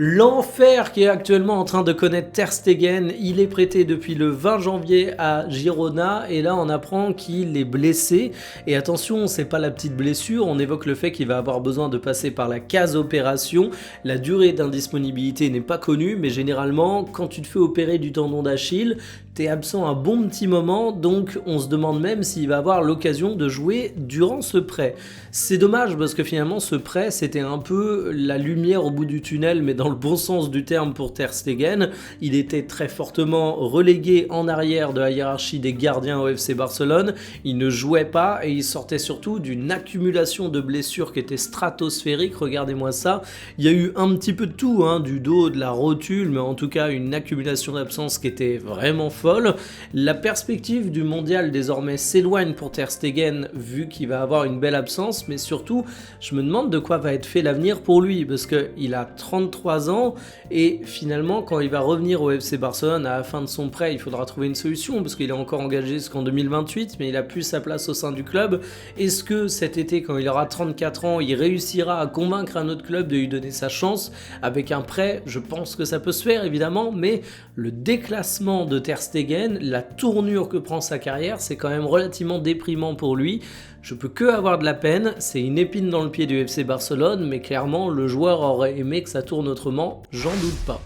L'enfer qui est actuellement en train de connaître Ter Stegen, il est prêté depuis le 20 janvier à Girona et là on apprend qu'il est blessé. Et attention, c'est pas la petite blessure, on évoque le fait qu'il va avoir besoin de passer par la case opération. La durée d'indisponibilité n'est pas connue, mais généralement quand tu te fais opérer du tendon d'Achille, t'es absent un bon petit moment, donc on se demande même s'il va avoir l'occasion de jouer durant ce prêt. C'est dommage parce que finalement ce prêt c'était un peu la lumière au bout du tunnel, mais dans le bon sens du terme pour Ter Stegen. Il était très fortement relégué en arrière de la hiérarchie des gardiens au FC Barcelone. Il ne jouait pas et il sortait surtout d'une accumulation de blessures qui était stratosphérique. Regardez-moi ça. Il y a eu un petit peu de tout, du dos, de la rotule, mais en tout cas une accumulation d'absence qui était vraiment folle. La perspective du mondial désormais s'éloigne pour Ter Stegen vu qu'il va avoir une belle absence, mais surtout je me demande de quoi va être fait l'avenir pour lui parce qu'il a 33 ans et finalement quand il va revenir au FC Barcelone à la fin de son prêt, il faudra trouver une solution parce qu'il est encore engagé jusqu'en 2028, mais il a plus sa place au sein du club. Est-ce que cet été, quand il aura 34 ans, il réussira à convaincre un autre club de lui donner sa chance avec un prêt? Je pense que ça peut se faire évidemment, mais le déclassement de Ter Stegen, la tournure que prend sa carrière, c'est quand même relativement déprimant pour lui. Je peux que avoir de la peine, c'est une épine dans le pied du FC Barcelone, mais clairement le joueur aurait aimé que ça tourne autrement, j'en doute pas.